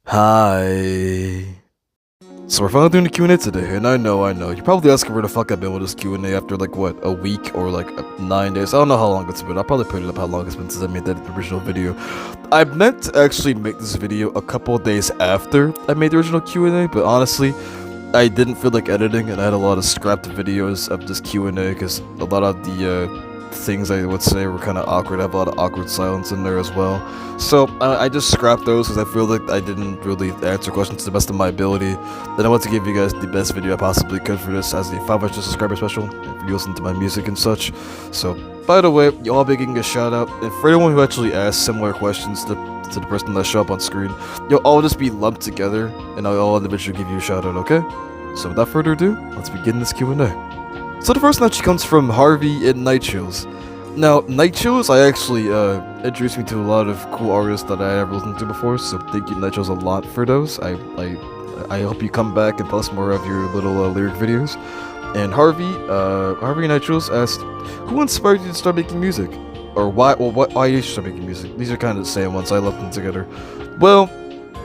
Hi. So we're finally doing the Q&A today, and I know, you're probably asking where the fuck I've been with this Q&A after like, what, a week or like 9 days? I don't know how long it's been. I'll probably put it up how long it's been since I made that original video. I meant to actually make this video a couple days after I made the original Q&A, but honestly, I didn't feel like editing, and I had a lot of scrapped videos of this Q&A because a lot of the things I would say were kind of awkward. I have a lot of awkward silence in there as well. So I just scrapped those because I feel like I didn't really answer questions to the best of my ability. Then I want to give you guys the best video I possibly could for this as the 500 subscriber special, if you listen to my music and such. So, by the way, you all be getting a shout out, and for anyone who actually asked similar questions to the person that show up on screen, you'll all just be lumped together, and I'll individually give you a shout out, okay? So without further ado, let's begin this Q&A. So the first one actually comes from Harvey in Night Chills. Now, Night Chills, I actually introduced me to a lot of cool artists that I never listened to before, so thank you Night Chills a lot for those. I hope you come back and post more of your little lyric videos. And Harvey Night Chills asked, who inspired you to start making music? Or why you should start making music? These are kind of the same ones, I left them together. Well,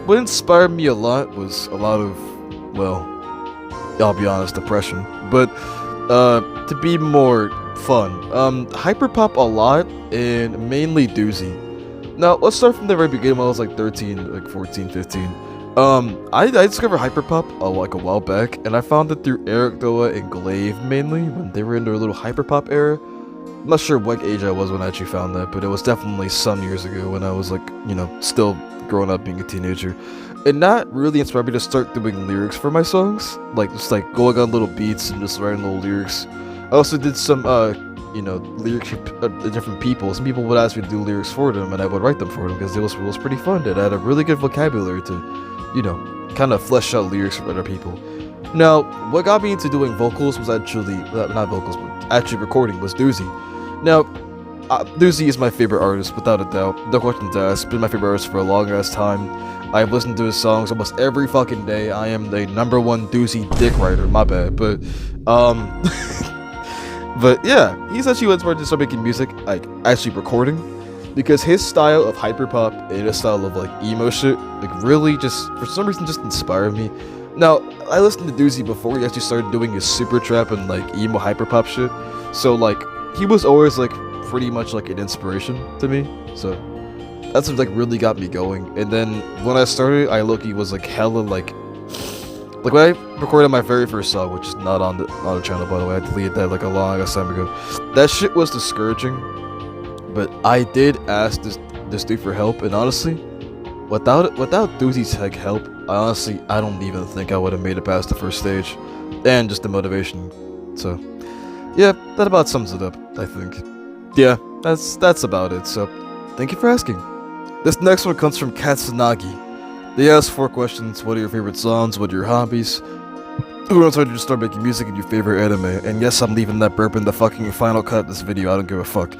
what inspired me a lot was a lot of, well, I'll be honest, depression. But to be more fun, hyperpop a lot, and mainly Doozy. Now, let's start from the very beginning when I was like 13, like 14, 15. I discovered hyperpop like a while back, and I found it through Eric Doa and Glaive mainly, when they were in their little hyperpop era. I'm not sure what age I was when I actually found that, but it was definitely some years ago when I was like, still growing up being a teenager. And that really inspired me to start doing lyrics for my songs, like just like going on little beats and just writing little lyrics. I also did some, lyrics for different people. Some people would ask me to do lyrics for them, and I would write them for them because it was pretty fun. And I had a really good vocabulary to, kind of flesh out lyrics for other people. Now, what got me into doing vocals was actually, not vocals, but actually recording was Doozy. Now, Doozy is my favorite artist, without a doubt. No questions asked. Been my favorite artist for a long ass time. I've listened to his songs almost every fucking day. I am the #1 Doozy dick writer. My bad, but but yeah, he's actually what inspired me to start making music, like actually recording, because his style of hyperpop and his style of like emo shit, like really just for some reason just inspired me. Now, I listened to Doozy before he actually started doing his super trap and like emo hyperpop shit, so like he was always like pretty much like an inspiration to me. So that's what like really got me going. And then when I started, I low-key was like hella like when I recorded my very first song, which is not on the channel by the way, I deleted that like a long ass time ago. That shit was discouraging, but I did ask this dude for help, and honestly, without Doozy's help, I don't even think I would have made it past the first stage, and just the motivation. So yeah, that about sums it up, I think. Yeah, that's about it. So thank you for asking. This next one comes from Katsunagi. They asked 4 questions. What are your favorite songs? What are your hobbies? Who else wanted to start making music, and your favorite anime? And yes, I'm leaving that burp in the fucking final cut of this video. I don't give a fuck.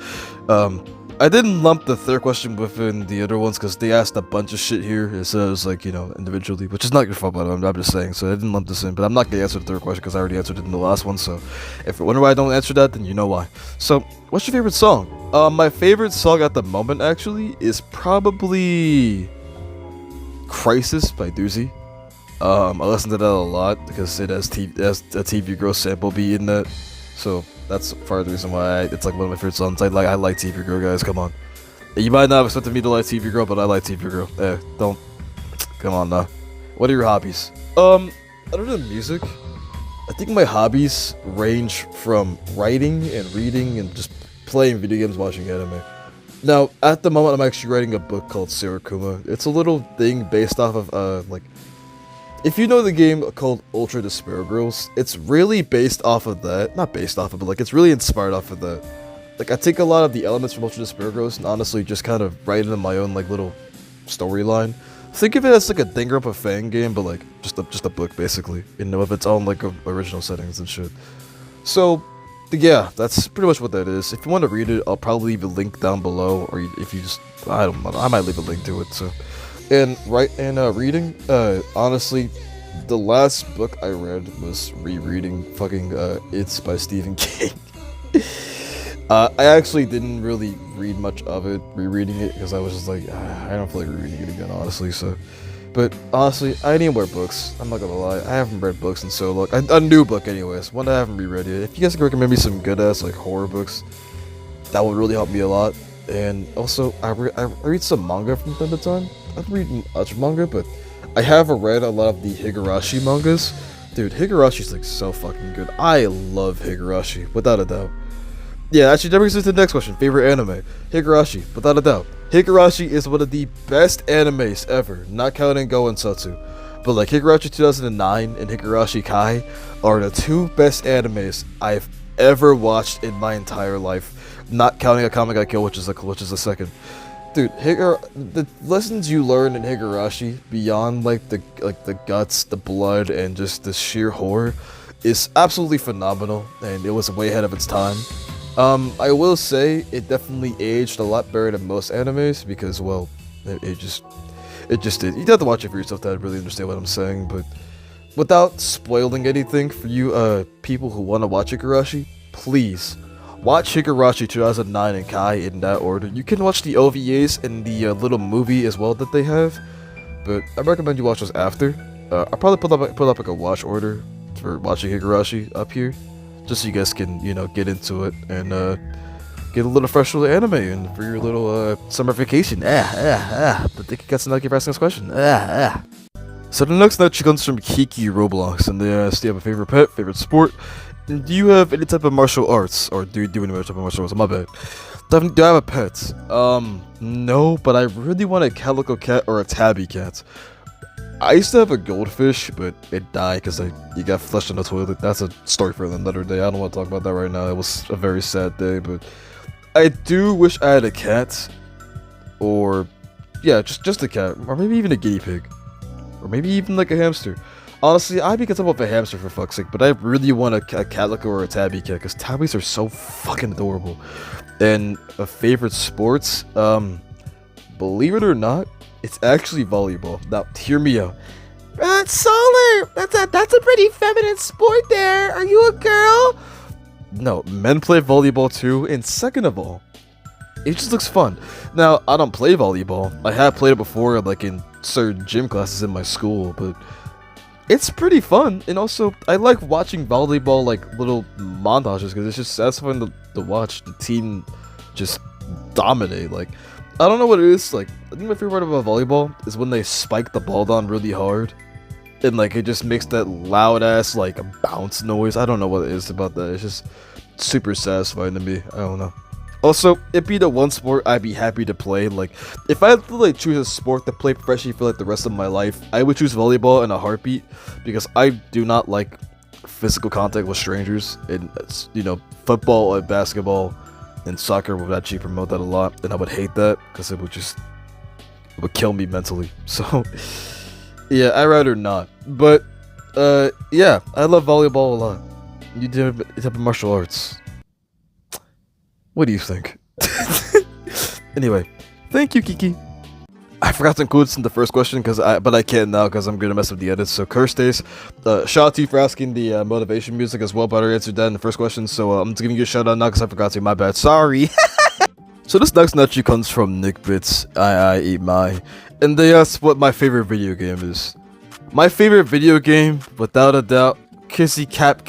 I didn't lump the 3rd question within the other ones because they asked a bunch of shit here. It says like, individually, which is not your fault, but I'm just saying. So I didn't lump this in, but I'm not gonna answer the 3rd question because I already answered it in the last one. So if you wonder why I don't answer that, then you know why. So what's your favorite song? My favorite song at the moment actually is probably Crisis by Doozy. I listen to that a lot because it has a TV Girl sample beat in that. So that's part of the reason why it's like one of my favorite songs. I like TV Girl, guys. Come on. You might not have expected me to like TV Girl, but I like TV Girl. Don't. Come on now. What are your hobbies? Other than music, I think my hobbies range from writing and reading and just playing video games, watching anime. Now, at the moment, I'm actually writing a book called Sarakuma. It's a little thing based off of, if you know the game called Ultra Despair Girls, it's really based off of that. Not based off of it, but, like, it's really inspired off of that. Like, I take a lot of the elements from Ultra Despair Girls and honestly just kind of write it in my own, like, little storyline. Think of it as, like, a Danganronpa fan game, but, like, just a book, basically. With its own, like, original settings and shit. So, yeah, that's pretty much what that is. If you want to read it, I'll probably leave a link down below, or if you just, I don't know, I might leave a link to it, so. And reading, honestly, the last book I read was rereading fucking, It's by Stephen King. I actually didn't really read much of it, rereading it, because I was just like, I don't feel like rereading it again, honestly, so. But honestly, I need more books. I'm not gonna lie, I haven't read books in so long. A new book, anyways, one that I haven't reread yet. If you guys can recommend me some good ass like horror books, that would really help me a lot. And also, I read some manga from time to time. I don't read much manga, but I have read a lot of the Higurashi mangas. Dude, Higurashi's like so fucking good. I love Higurashi, without a doubt. Yeah, actually, that brings us to the next question. Favorite anime? Higurashi, without a doubt. Higurashi is one of the best animes ever, not counting Go and Satsu. But like Higurashi 2009 and Higurashi Kai are the two best animes I've ever watched in my entire life, not counting a Kame ga Kill, which is the second. Dude, the lessons you learn in Higurashi beyond like the guts, the blood, and just the sheer horror is absolutely phenomenal, and it was way ahead of its time. I will say it definitely aged a lot better than most animes because, well, it just did. You'd have to watch it for yourself to really understand what I'm saying, but without spoiling anything for you people who want to watch Higurashi, please watch Higurashi 2009 and Kai in that order. You can watch the OVAs and the little movie as well that they have, but I recommend you watch those after. I'll probably put up like a watch order for watching Higurashi up here, just so you guys can, you know, get into it and get a little fresh little anime and for your little summer vacation. But thank you guys so much for asking this question. So the next note comes from Kiki Roblox, and they ask, do you have a favorite pet, favorite sport, and do you have any type of martial arts, or do you do any type of martial arts? My bad. Do I have a pet? No, but I really want a calico cat or a tabby cat. I used to have a goldfish, but it died because you got flushed in the toilet. That's a story for another day. I don't want to talk about that right now. It was a very sad day, but I do wish I had a cat, or yeah, just a cat, or maybe even a guinea pig, or maybe even like a hamster. Honestly, I'd be content with a hamster for fuck's sake, but I really want a calico or a tabby cat because tabbies are so fucking adorable. And a favorite sports, believe it or not, it's actually volleyball. Now, hear me out. Solar, that's a pretty feminine sport there. Are you a girl? No, men play volleyball too, and second of all, it just looks fun. Now, I don't play volleyball. I have played it before, like in certain gym classes in my school, but it's pretty fun. And also, I like watching volleyball, like little montages, because it's just satisfying to watch the team just dominate. Like, I don't know what it is. Like, I think my favorite part about volleyball is when they spike the ball down really hard, and like it just makes that loud ass like bounce noise. I don't know what it is about that. It's just super satisfying to me. I don't know. Also, it'd be the one sport I'd be happy to play. Like, if I had to like choose a sport to play professionally for like the rest of my life, I would choose volleyball in a heartbeat because I do not like physical contact with strangers. And you know, football and basketball and soccer would actually promote that a lot, and I would hate that because it would kill me mentally. So yeah, I'd rather not. But yeah, I love volleyball a lot. You do a type of martial arts. What do you think? Anyway, thank you, Kiki. I forgot to include this in the first question, but I can't now because I'm gonna mess up the edits. So Kirstace, shout out to you for asking the motivation music as well, but I answered that in the first question. So I'm just giving you a shout out now because I forgot to. My bad. Sorry. So this next nutty comes from Nick Bits. I eat my, and they asked what my favorite video game is. My favorite video game, without a doubt, kissy cap,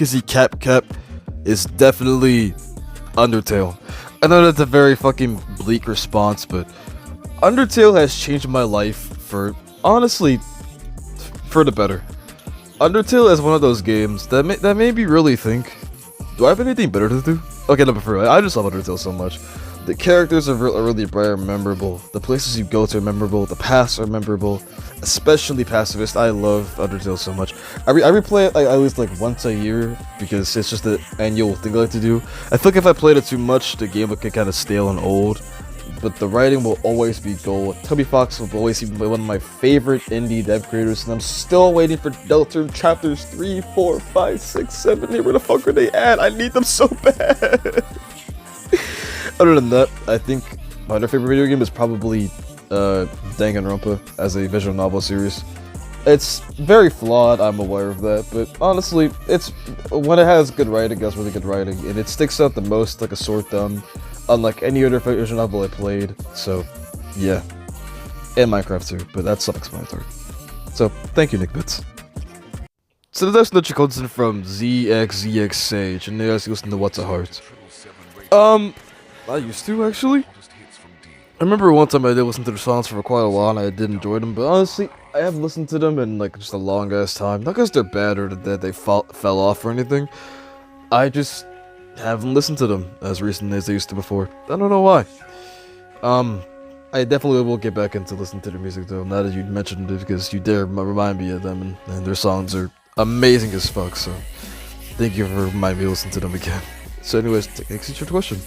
is definitely Undertale. I know that's a very fucking bleak response, but Undertale has changed my life for, honestly, for the better. Undertale is one of those games that made me really think, do I have anything better to do? Okay, no, but for real, I just love Undertale so much. The characters are really bright and memorable. The places you go to are memorable. The paths are memorable. Especially Pacifist. I love Undertale so much. I replay it at least like once a year because it's just an annual thing I like to do. I feel like if I played it too much, the game would get kind of stale and old. But the writing will always be gold. Toby Fox will always be one of my favorite indie dev creators, and I'm still waiting for Deltarune chapters 3, 4, 5, 6, 7. Where the fuck are they at? I need them so bad. Other than that, I think my other favorite video game is probably Danganronpa as a visual novel series. It's very flawed, I'm aware of that, but honestly, it's when it has good writing, it has really good writing, and it sticks out the most like a sore thumb, unlike any other visual novel I played. So, yeah, and Minecraft too, but that's self-explanatory. So thank you, Nick Bits. So the next note comes in from ZXZX Sage, and they ask you listen to What's a Heart. I used to actually. I remember one time I did listen to the songs for quite a while, and I did enjoy them. But honestly, I haven't listened to them in like just a long ass time. Not because they're bad or that they fell off or anything. I just haven't listened to them as recently as I used to before. I don't know why. I definitely will get back into listening to their music though, now that you mentioned it, because you dare remind me of them, and their songs are amazing as fuck, so thank you for reminding me to listen to them again. So anyways, next is your question.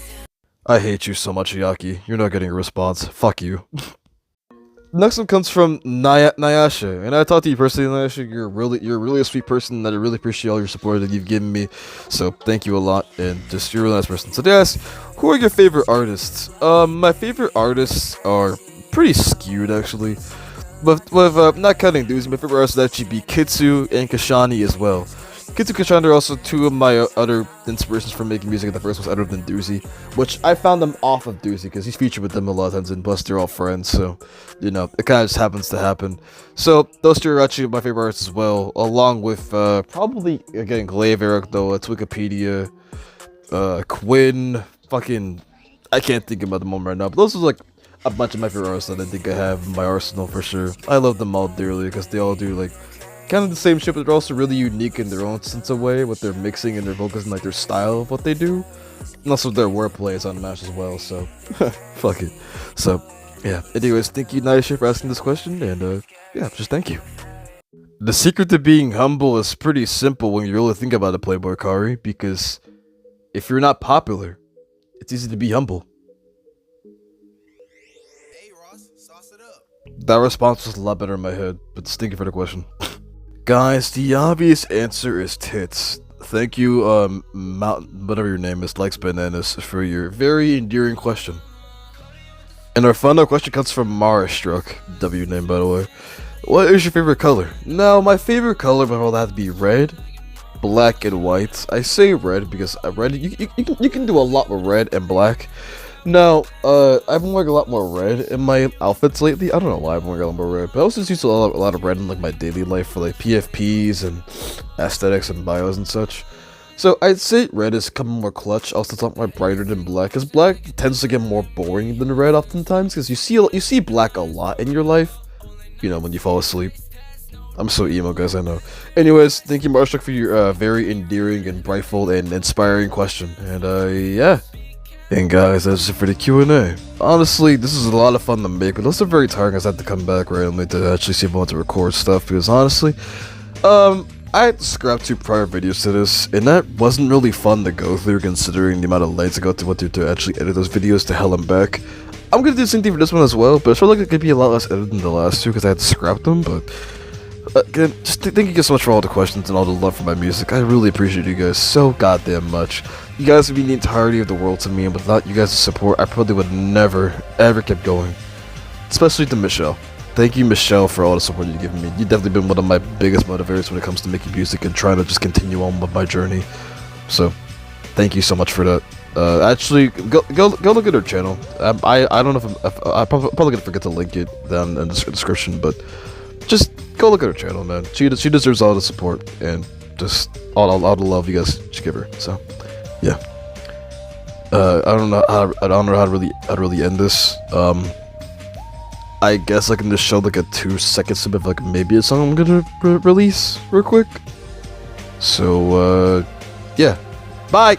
I hate you so much, Yaki. You're not getting a response. Fuck you. Next one comes from Nyasha, and I talked to you personally, Nyasha. You're really a sweet person, and I really appreciate all your support that you've given me. So thank you a lot, and just you're a really nice person. So they ask, who are your favorite artists? My favorite artists are pretty skewed actually, with not counting Doozy. My favorite artists would actually be Kitsu and Kashani as well. Kitsu and Kashani are also two of my other inspirations for making music. The first was other than Doozy, which I found them off of Doozy because he's featured with them a lot of times, and plus they're all friends, so you know it kind of just happens to happen. So those two are actually my favorite artists as well, along with probably again Glaive Eric though. It's Wikipedia, Quinn, fucking I can't think about them all right now, but those are like a bunch of my favorite artists that I think I have in my arsenal for sure. I love them all dearly because they all do like kind of the same shit, but they're also really unique in their own sense of way with their mixing and their vocals and like their style of what they do, and also their wordplay is unmatched as well. So fuck it. So yeah. Anyways, thank you, Naisha, for asking this question, and yeah, just thank you. The secret to being humble is pretty simple when you really think about it, Playboy Kari, because if you're not popular, it's easy to be humble. Hey Ross, sauce it up. That response was a lot better in my head, but thank you for the question. Guys, the obvious answer is tits. Thank you, whatever your name is, Likes Bananas, for your very endearing question. And our final question comes from Marastruck, W name by the way. What is your favorite color? Now, my favorite color would have to be red, black, and white. I say red because red, you can do a lot with red and black. Now, I've been wearing a lot more red in my outfits lately. I don't know why I've been wearing a lot more red, but I also just use a lot of red in like my daily life for like PFPs and aesthetics and bios and such. So I'd say red is coming more clutch. Also, it's a lot more brighter than black, because black tends to get more boring than red oftentimes. Because you see black a lot in your life, you know, when you fall asleep. I'm so emo, guys, I know. Anyways, thank you, Marshall, for your very endearing and brightful and inspiring question. And yeah. And guys, that's it for the Q&A. Honestly, this is a lot of fun to make, but also very tiring as I have to come back randomly to actually see if I want to record stuff, because honestly, I had to scrap 2 prior videos to this, and that wasn't really fun to go through considering the amount of lights I go through to actually edit those videos to hell and back. I'm gonna do the same thing for this one as well, but I feel like it could be a lot less edited than the last 2 because I had to scrap them, but again, just thank you guys so much for all the questions and all the love for my music. I really appreciate you guys so goddamn much. You guys would mean the entirety of the world to me, and without you guys' support, I probably would never, ever kept going. Especially to Michelle. Thank you, Michelle, for all the support you've given me. You've definitely been one of my biggest motivators when it comes to making music and trying to just continue on with my journey. So, thank you so much for that. Actually, go look at her channel. I don't know if I'm probably gonna forget to link it down in the description, but just go look at her channel, man. She deserves all the support and just all the love you guys should give her. So, yeah. I don't know how to really end this. I guess I can just show like a 2-second snip of like maybe a song I'm gonna release real quick. So, yeah. Bye!